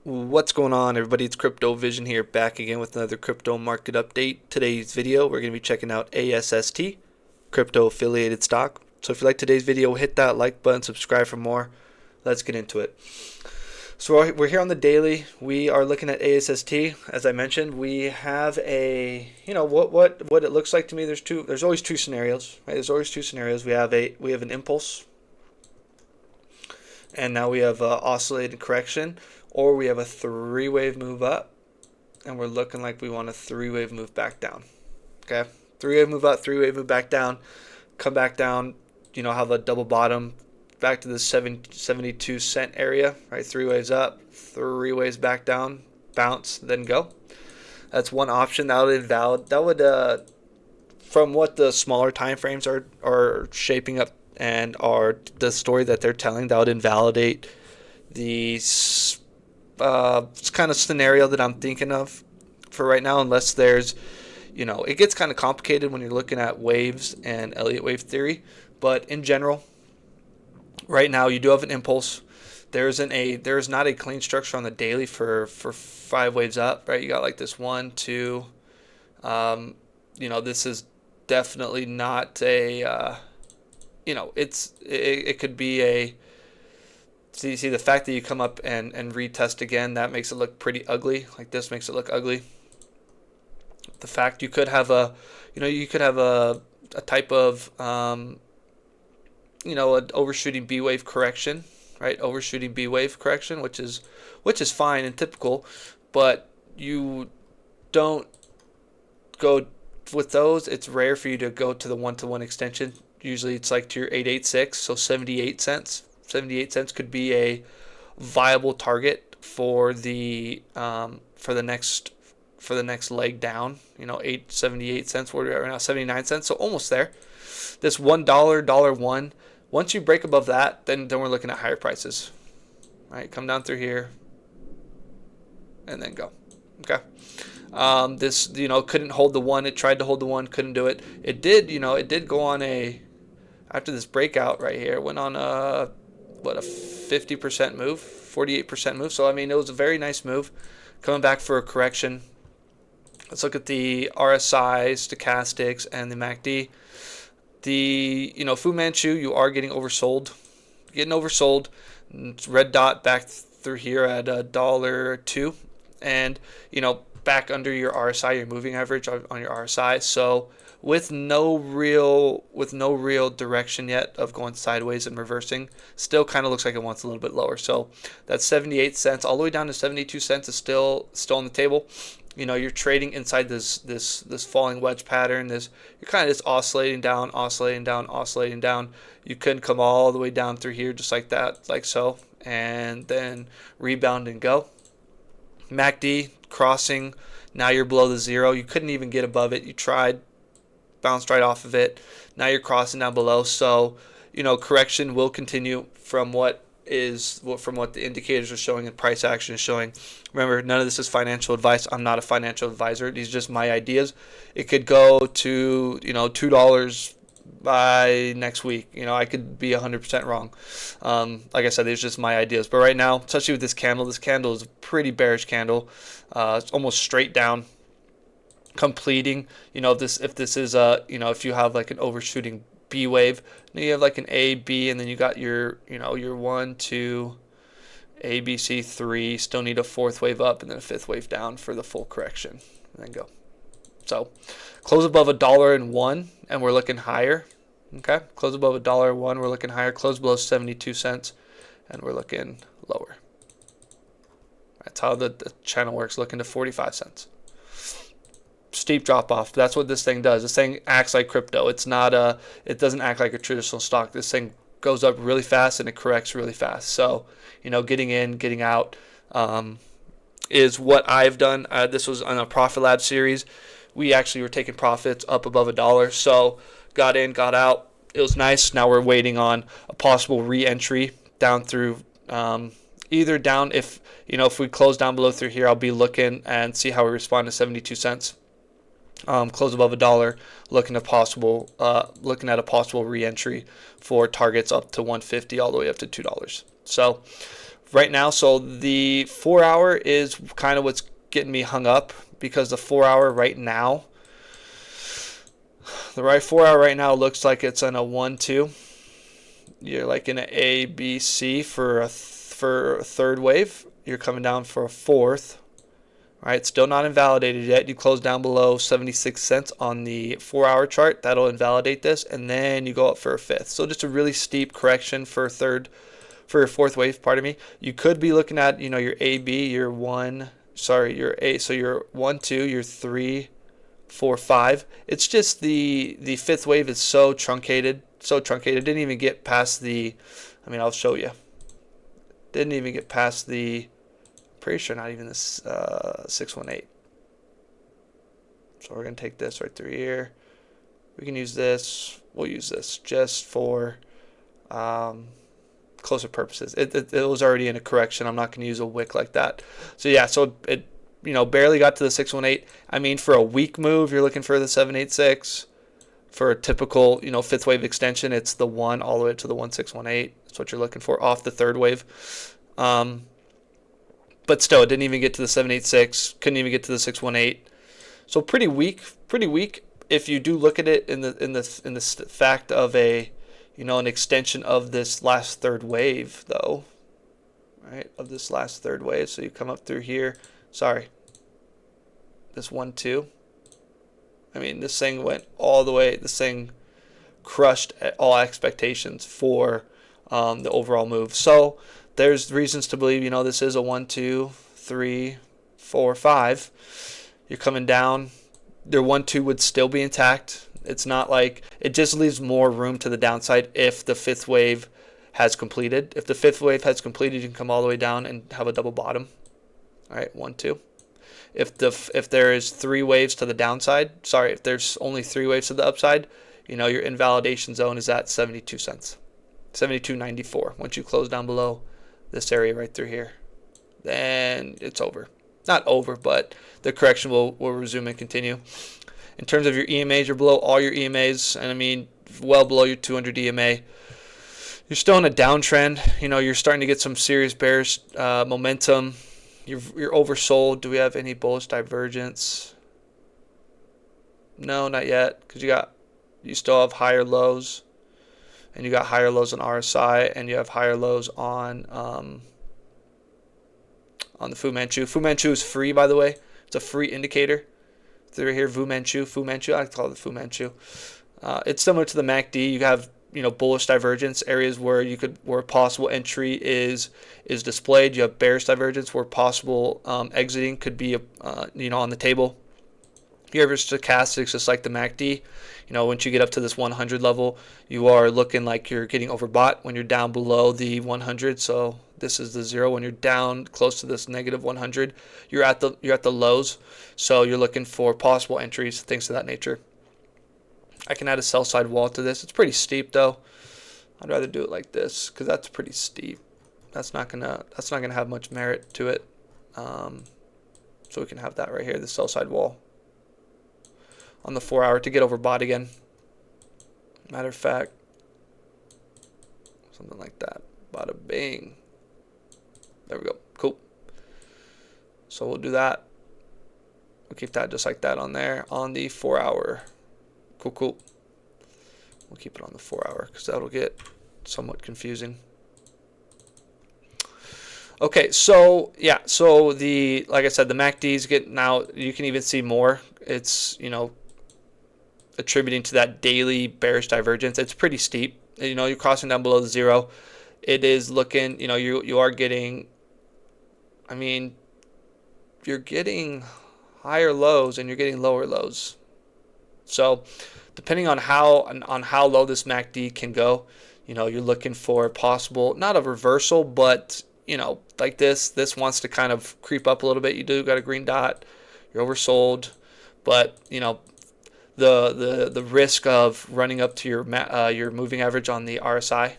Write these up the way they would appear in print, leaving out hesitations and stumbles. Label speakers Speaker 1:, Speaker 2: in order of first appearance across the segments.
Speaker 1: What's going on, everybody? It's CryptoVision here, back again with another crypto market update. Today's video, we're going to be checking out ASST, crypto affiliated stock. So if you like today's video, hit that like button, subscribe for more. Let's get into it. So we're here on the daily. We are looking at ASST. As I mentioned, we have a, what it looks like to me. There's always two scenarios, right? There's always two scenarios. We have an impulse, and now we have oscillated correction, or we have a three-wave move up, and we're looking like we want a three-wave move back down. Okay, three-wave move up, three-wave move back down, come back down. Have a double bottom back to the 72 cent area, right? Three waves up, three waves back down, bounce, then go. That's one option. That would invalidate. That would, from what the smaller time frames are shaping up and are the story that they're telling, that would invalidate the kind of scenario that I'm thinking of for right now, unless there's, it gets kind of complicated when you're looking at waves and Elliott wave theory. But in general, right now you do have an impulse. There's not a clean structure on the daily for five waves up, right? You got like this 1, 2. This is definitely not a. It could be a. See the fact that you come up and retest again, that makes it look pretty ugly. Like this makes it look ugly. The fact you could have a type of an overshooting B wave correction, right? Overshooting B wave correction, which is fine and typical, but you don't go with those. It's rare for you to go to the 1-to-1 extension. Usually it's like to your 886, so 78 cents. 78 cents could be a viable target for the next leg down. 78 cents. Where we're at right now, 79 cents. So almost there. This $1. Once you break above that, then we're looking at higher prices. Right, come down through here, and then go. Okay. This couldn't hold the one. It tried to hold the one, couldn't do it. It did. It did go on after this breakout right here. It went on a 50% move, 48% move. So it was a very nice move. Coming back for a correction. Let's look at the RSI, stochastics, and the MACD. The Fu Manchu, you are getting oversold. It's red dot back through here at $1.02, and back under your RSI, your moving average on your RSI. So with no real direction yet of going sideways and reversing, still kind of looks like it wants a little bit lower. So that 78 cents all the way down to 72 cents is still on the table. You're trading inside this falling wedge pattern. You're kind of just oscillating down. You couldn't come all the way down through here just like that, like so, and then rebound and go. MACD crossing. Now you're below the zero. You couldn't even get above it. You tried, bounced right off of it. Now you're crossing down below. So correction will continue from what the indicators are showing and price action is showing. Remember, none of this is financial advice. I'm not a financial advisor. These are just my ideas. It could go to $2 by next week. I could be 100% wrong. Like I said, these are just my ideas. But right now, especially with this candle is a pretty bearish candle. It's almost straight down, completing. If this is if you have like an overshooting B wave, then you have like an A, B, and then you got your 1, 2, A, B, C, 3. Still need a fourth wave up and then a fifth wave down for the full correction, and then go. So close above $1.01 and we're looking higher. Okay, close above $1.01, we're looking higher. Close below 72 cents and we're looking lower. That's how the channel works. Looking to 45 cents. Steep drop off. That's what this thing does. This thing acts like crypto. It doesn't act like a traditional stock. This thing goes up really fast and it corrects really fast. So getting in, getting out is what I've done. This was on a Profit Lab series. We actually were taking profits up above $1. So got in, got out. It was nice. Now we're waiting on a possible re-entry down through either down if we close down below through here. I'll be looking and see how we respond to 72 cents. Close above $1, looking at a possible re-entry for targets up to 150 all the way up to $2. So right now. So the 4 hour is kind of what's getting me hung up, because the 4 hour right now, the right 4 hour right now looks like it's on a 1-2. You're like in an A, B, C for a third wave. You're coming down for a fourth. All right, still not invalidated yet. You close down below 76 cents on the 4 hour chart. That'll invalidate this, and then you go up for a fifth. So just a really steep correction for your fourth wave. Pardon me. You could be looking at your A, B, your one. Sorry, your A. So your 1, 2, your 3, 4, 5. It's just the fifth wave is so truncated, so truncated. It didn't even get past the. I mean, I'll show you. Didn't even get past the. Pretty sure not even this 618. So we're going to take this right through here. We can use this. We'll use this just for closer purposes. It was already in a correction. I'm not going to use a wick like that. So yeah, so it barely got to the 618. I mean, for a weak move, you're looking for the 786. For a typical fifth wave extension, it's the 1 all the way to the 1618. That's what you're looking for off the third wave. But still, it didn't even get to the 786. Couldn't even get to the 618. So pretty weak. Pretty weak. If you do look at it in the fact of an extension of this last third wave, though, right? Of this last third wave. So you come up through here. Sorry. This 1-2. I mean, this thing went all the way. This thing crushed all expectations for the overall move. So there's reasons to believe, this is a 1, 2, 3, 4, 5. You're coming down. Their 1, 2 would still be intact. It's not like it just leaves more room to the downside if the fifth wave has completed. If the fifth wave has completed, you can come all the way down and have a double bottom. All right, 1, 2. If there is 3 waves to the downside, sorry, if there's only 3 waves to the upside, your invalidation zone is at 72 cents. 72.94. Once you close down below this area right through here, then it's over. Not over, but the correction will resume and continue. In terms of your EMAs, you're below all your EMAs, and I mean well below your 200 EMA. You're still in a downtrend. You're starting to get some serious bearish momentum. You're oversold. Do we have any bullish divergence? No, not yet, because you still have higher lows. And you got higher lows on RSI, and you have higher lows on the Fu Manchu. Fu Manchu is free, by the way. It's a free indicator. Through here, Fu Manchu. I like to call it the Fu Manchu. It's similar to the MACD. You have bullish divergence areas where possible entry is displayed. You have bearish divergence where possible exiting could be on the table. Your stochastics, just like the MACD, once you get up to this 100 level, you are looking like you're getting overbought when you're down below the 100. So this is the 0. When you're down close to this negative 100, you're at the lows. So you're looking for possible entries, things of that nature. I can add a sell side wall to this. It's pretty steep though. I'd rather do it like this because that's pretty steep. That's not gonna have much merit to it. So we can have that right here, the sell side wall on the 4 hour to get overbought again. Matter of fact, something like that. Bada bing. There we go. Cool. So we'll do that. We'll keep that just like that on there on the 4 hour. Cool. We'll keep it on the 4 hour because that'll get somewhat confusing. Okay, so yeah, so like I said, the MACD's get now. You can even see more. It's attributing to that daily bearish divergence. It's pretty steep. You're crossing down below the 0. It is looking. You are getting. I mean, you're getting higher lows and you're getting lower lows. So, depending on how low this MACD can go, you're looking for possible, not a reversal, but like this wants to kind of creep up a little bit. You do got a green dot, you're oversold, but the risk of running up to your moving average on the RSI,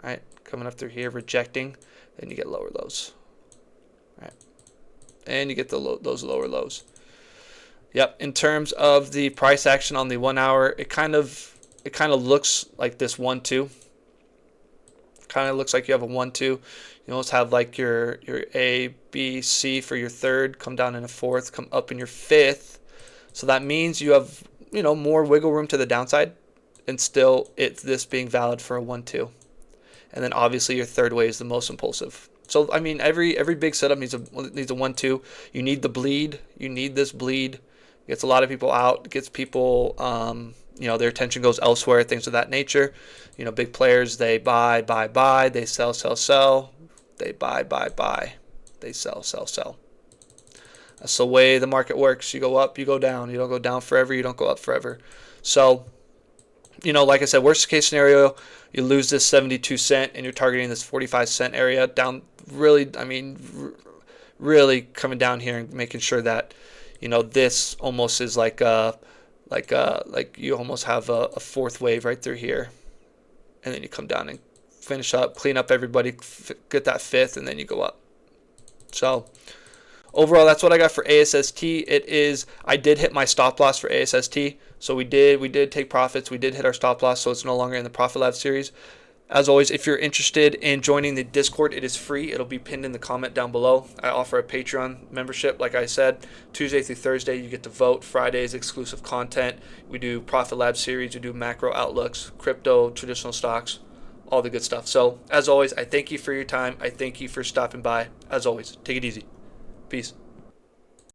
Speaker 1: right, coming up through here, rejecting, then you get lower lows, right, and you get those lower lows. Yep. In terms of the price action on the 1 hour, it kind of looks like this 1-2. kind of looks like you have a 1-2. You almost have like your A, B, C for your third, come down in a fourth, come up in your fifth. So that means you have, more wiggle room to the downside, and still it's this being valid for a 1-2. And then obviously your third way is the most impulsive. So I mean, every big setup needs a 1-2. You need the bleed. You need this bleed. Gets a lot of people out. Gets people, their attention goes elsewhere. Things of that nature. Big players, they buy, buy, buy. They sell, sell, sell. They buy, buy, buy. They sell, sell, sell. That's the way the market works. You go up, you go down. You don't go down forever. You don't go up forever. So, like I said, worst case scenario, you lose this 72 cent and you're targeting this 45 cent area down. Really, really coming down here and making sure that, this almost is like you almost have a fourth wave right through here, and then you come down and finish up, clean up everybody, get that fifth, and then you go up. So overall, that's what I got for ASST. I did hit my stop loss for ASST. So we did take profits. We did hit our stop loss, so it's no longer in the Profit Lab series. As always, if you're interested in joining the Discord, it is free. It'll be pinned in the comment down below. I offer a Patreon membership. Like I said, Tuesday through Thursday, you get to vote. Fridays, exclusive content. We do Profit Lab series. We do macro outlooks, crypto, traditional stocks, all the good stuff. So as always, I thank you for your time. I thank you for stopping by. As always, take it easy. Peace.